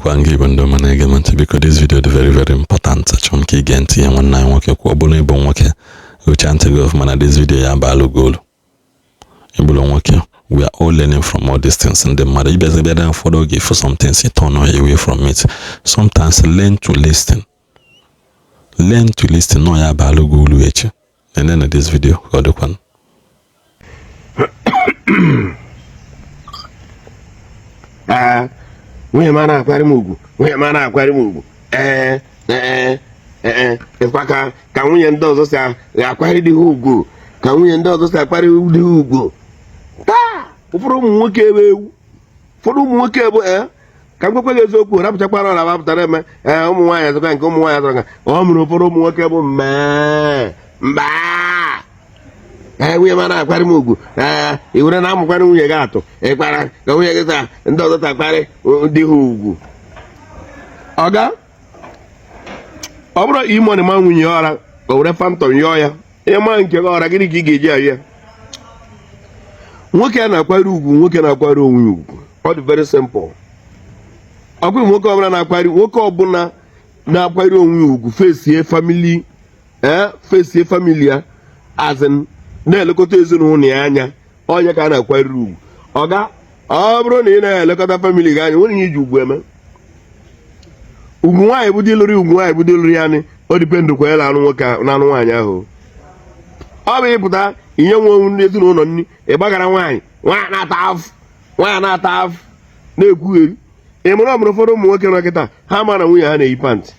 because this video is very, very important. Chunky Genti and 1 work your quabble bon work. We chant to go from this video ya balu goal. We are all learning from all these things in the matter. You better better follow give for some things you turn away from it. Sometimes learn to listen. Learn to listen. No ya balu goal which. And then this video got the one. We mana akwari mugu. We mana akwari mugu. Ifaka ka nwunye ndị ọzọ si akwari dị ugu. Ka nwunye ndị ọzọ si akwari dị ugu. Taa, ụfọdụ ụmụ nwoke ebe ewu. Ụfọdụ ụmụ nwoke ebe ka mgbekwe eziokwu rapụchakwara ọra wapụtara eme ụmụ nwaanyị azụka nke ụmụ nwaanyị azụka. Ọ mụrụ ụfọdụ ụmụ nwoke bụ mba. Nwunye mana akwari mugu. Iwere na amụkwara nwunye gị atụ. Ịkpara ka nwunye gị sa ndị ọzọ si akwari dị ugu. Ọga ọ bụrụ ime ọnịma nwunye ọra o were phantom yọọ ya ịma nke ọra gịnị ka ị ga-eji ahịa nwoke a na-akwari ugwu nwoke na-akwari onwe ugwu ọ dị very simple ọkwa nwoke ọbụla na-akwari onwe ugwu fesie family ya azin na-elekọta ezinụlọ ya anya onye ka a na-akwari ugwu ọga ọ bụrụ na ị na-elekọta family gị anya nwere ihe iji ugwu eme ugwu nwaanyị bụ dị lụrụ ya ni ọ dịpendụ kwa ya na-anụ nwoke na anụ nwaanyị ahụ ọ bụ ịpụta inye nwe onwe ndị ezinụlọ nri ịgbagara nwaanyị na-ata afụ na-ekwugheri ịmụrụ ọmụrụ ụfọdụ ụmụ nwoke nọ kịta ha ma na nwunye ha na-eyi pantị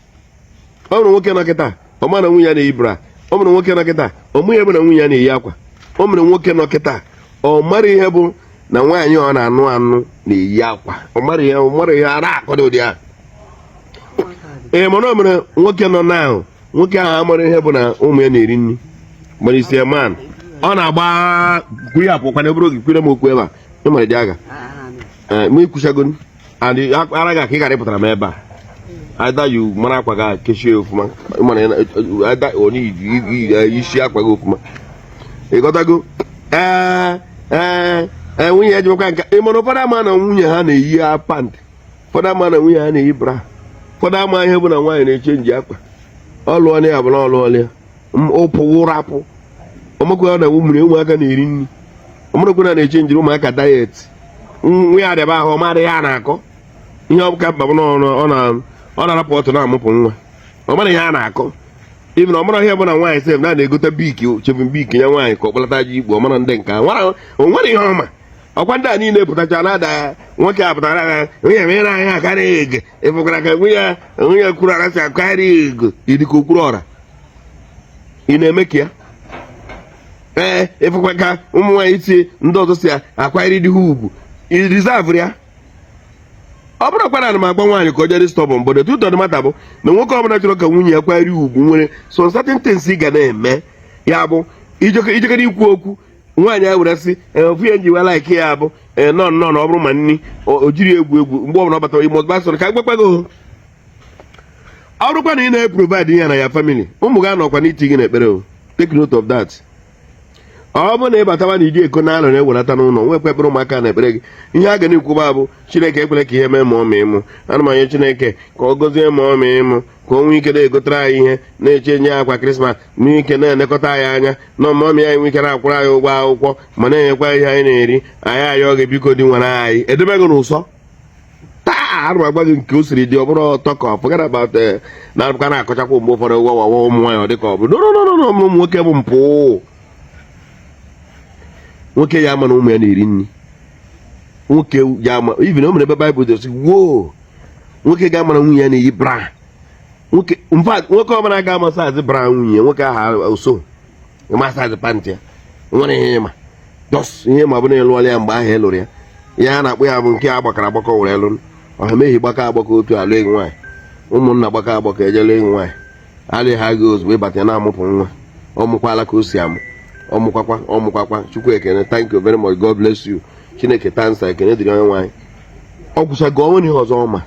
ọ mụrụ nwoke nọ kịta ọ ma na nwunye ya na-eyi bra ọ mụrụ nwoke nọ kịta ọ mụ ya bụ na nwunye ya na-eyi akwa ọ mụrụ nwoke nọ kịta ọ mara ihe bụ na nwaanyị ọ na-anụ na-eyi akwa ọ mara ihe a na-akọdụ ụdị ahụ mana o mere nwoke nọ n'ahụ nwoke ahụ amara ihe bụ na ụmụ ya na-eri nri mara isi man ọ na-agba kwuri apụkwana ebụrụ gị kwere m okwu ebe a ịmara dị aga ma ikwuchago ara gị ka ị gara ịpụtara m ebe a ada yu mara akwa gị kechie ofụma isi akwa gị ofụma ịghọtago nwunye ya jibakwa nka ịmara ụfọdụ ama na nwunye ha na-eyi pant ụfọdụ ama na nwunye ha na-eyi bra ụfọdụ ama ihe bụ na nwaanyị na-echenji akpa ọ lụọla ya bụ na ọ lụọla ya ụpụ rapụ ọmakwa na ụmụaka na-eri nri ọmụrụkwa na na-echenjiri ụmụaka dayet nwa ya debe ahụ ọmadị ya na-akọ ihe ọbụka mkpa bụ ọ na-arapụ ọtụ na-amụpụ nwa ọmara ihe a na-akọ ibi na ọmara ihe bụ na nwaanyị sef na-egote biki chevin biki ya nwaanyị ka ọ kpọlata ji igbo ọmara ndị nke onwere ihe ọma ọkwa ndị a niile pụtacha na-ada nwoke apụtara nwunye mere anyị akarị ego ịfụkwara ka nwunye kwuru ara si akarị ego idika okwuru ọra ị na-eme ka ya ịfụkwa ka ụmụ nwaanyị si ndị ọzọ si akwanyere dị ha ugwu irizavụrụ ya ọ bụrụ kwa na m agba nwaanyị ka ọ jere stọbọn bụ detu ụtọ mata bụ na nwoke ọbụla chọrọ ka nwunye ya kwanyere ugwu nwere so certain things ị ga na-eme ya bụ ijekere ikwu okwu nwaanyị a were sị ofu ya nji wela ike ya bụ nọ na ọ bụrụ ma nni o jiri egwu mgbe ọbụla ọ batara ime ọzọ ka gbakwago ọ bụrụkwa na ị na-eprovide ya na ya family ụmụ gị anọkwa n'iti gị n'ekpere take note of that ọ bụ na ị batawa na iji eko na-alụ na-ewelata n'ụlọ nwekwa ekpere ụmụaka na ekpere gị ihe a ga na-ekwuba bụ Chineke ekwere ka ihe mee ma ọ ma ịmụ ana m anye Chineke ka ọ gọzie ma ọ ma ịmụ ka o nwee ike na-egotere anyị ihe na-eche nye akwa krismas nwee ike na-elekọta anyị anya na ọmụmị anyị nwee ike na-akwụrụ anyị ụgwọ akwụkwọ ma na-enyekwa ihe anyị na-eri anyị ayọ gị biko dị nwere anyị edebego n'ụsọ taa arụ agwa gị nke o siri dị ọ bụrụ ọtọ ka ọ forget about na-arụkwa na-akọchakwa mgbe ụfọdụ ụgwọ wawa ụmụ nwaanyị ọ dị ka ọ bụ no ụmụ nwoke bụ mpụ nwoke ya ama na ụmụ ya na-eri nri nwoke ya ama ibi na o mere ebe Baịbụl dị sị woo nwoke ga-ama na nwunye ya na-eyi bra nwoke ọbụla ga-amasị azị bra nwunye nwoke ahụ oso masị azị pantị ya nwere ihe ịma dos ihe ma bụ na ịlụọla ya mgbe ahụ ịlụrụ ya ihe a na-akpọ ya bụ nke a gbakọrọ agbakọ were lụ ọha meghị gbakọ agbakọ otu alụ enyi nwaanyị ụmụnna gbakọ agbakọ ejela enyi nwaanyị alụghị ha gị ozugbo ịbata na-amụpụ nwa ọ mụkwala ka o si amụ ọmụkwakwa Chukwu ekene thank you very much God bless you Chineke tansa ekene dịrị onye nwaanyị ọ gwụchago onwe ihe ọzọ ọma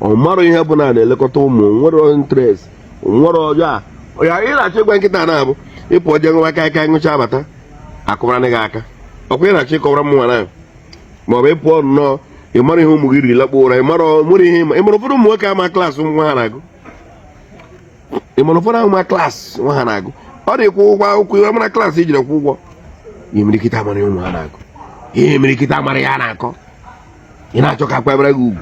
ọ marụ ihe bụ na na-elekọta ụmụ nwere interest nwere ọjọọ ya ị na-achọ ịgwa nkịta na-abụ ịpụ ọjọọ nwa aka ṅụcha abata akụbara gị aka ọkwa ị na-achọ ịkọwara m nwa na ma ọ bụ ịpụọ nnọọ ị mara ihe ụmụ gị riri lakpụ ụra, ị mara ihe ị mara ụfọdụ ụmụ nwoke ama klaasị nwa ha na-agụ, ị mara ụfọdụ ama klaasị nwa ha na-agụ, ọ dị kwụ ụgwọ akwụkwọ ihe mara klaasị ijiri kwụ ụgwọ, ihe mere kịta amara ụmụ ha na-agụ, ihe mere kịta amara ya na-akọ, ị na-achọ ka akwanyere gị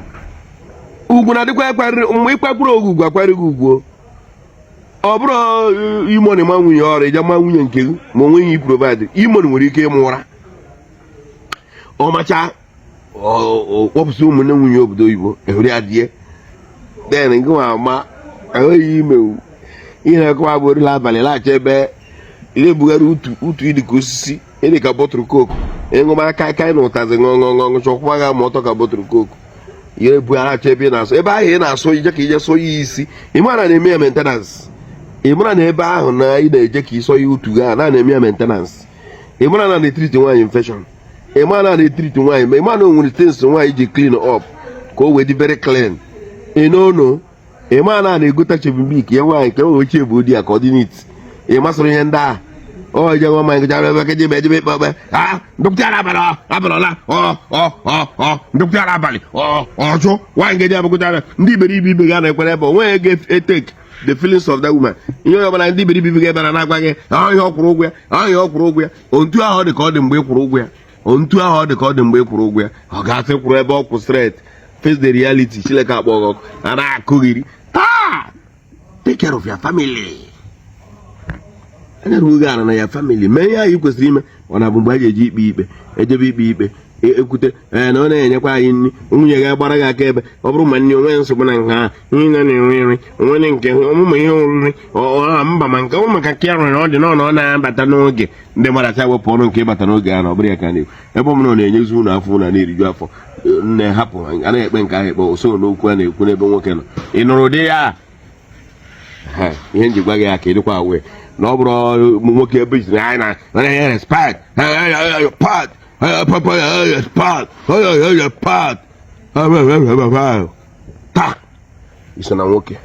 ugwu na-adịkwa akwarịrị mgbe ịkpakwuru oge ugwu akwanyere gị ugwu. Ọ bụrụ imoni ma nwunye ọrụ ije ma nwunye nke gị ma onwe ihe provide, imoni nwere ike ịmụ ụra ọmacha kpọpụsị ụmụnne nwunye obodo oyibo ehuri adịe den gị nwa ama enweghị ime ihe na-ekọwa bụ orila abalị laghachi ebe ile bugharị utu ịdị ka osisi ịdị ka bọtụrụ koku ịṅụma aka na ụtazi ṅụṅụṅụ chọkwụwa ga ma ọtọ ka bọtụrụ koku ihe bugharị ebe ị na-asọ ebe ahụ ị na-asọ ije ka ije sọ ya isi ịmara na-eme ya maintenance, ịmara na ebe ahụ na ị na-eje ka ịsọ ya utu ga na-eme ya maintenance, ịmara na na-etriti nwaanyị infection, ịmara na-etriti nwaanyị, ịmara na o nwere things nwaanyị ji clean up ka o wee dị very clean ịnono, ịmara na-egota chebimik ya nwaanyị ka o wee chie bụ di ya ka ọ dị neat, ịmasịrị ihe ndị ahụ ọ je nwa mmanya gụchara ebe keje ebe ikpe okpe ndụpụtara abalị ndụpụtara abalị ọchụ nwaanyị gaji abụgụtara ndị iberibe ibe ga na-ekwere ebe onwe ga-etake the feelings of that woman. Ihe ọbụla ndị iberibe ibe ga-ebara na-agwa gị ahụhịa ọ kwụrụ ụgwọ ya, ahụhịa ọ kwụrụ ụgwọ ya, ontu ahụ ọ dị ka ọ dị mgbe ị kwụrụ ụgwọ ya, ontu ahụ ọ dị ka ọ dị mgbe ị kwụrụ ụgwọ ya, ọ ga-asị kwụrụ ebe ọ kwụ straight face the reality Chineke akpọ ọkụ a na-akụghịrị taa. Take care of your family. Anya ruo gara na ya family mee ihe anyị kwesịrị ime. Ọ na-abụ mgbe a ga-eji ikpe ejebe ikpe ekwute na ọ na-enyekwa anyị nri, nwunye ga-agbara gị aka ebe ọ bụrụ ma nne onwe nsogbu na nha ihe na-enwe nri onwere nke ọmụma ihe oriri mba ma nke ọ maka nke arụ na ọ dị ọ na-abata n'oge ndị mmadụ acha wepụ ọrụ nke ịbata n'oge a na ọ bụrụ ya ka na-ekwu ebe ọmụna ọ na-enyezi ụlọ afọ na na-eriju afọ na-ehapụ a na-ekpe nke ahụ ekpe oso n'okwu a na-ekwu n'ebe nwoke nọ. Ị nụrụ ụdị ya ihe nji gwa gị ya ka ịdịkwa awe na ọ bụrụ nwoke ebe ijiri anyị na respect taa iso na nwoke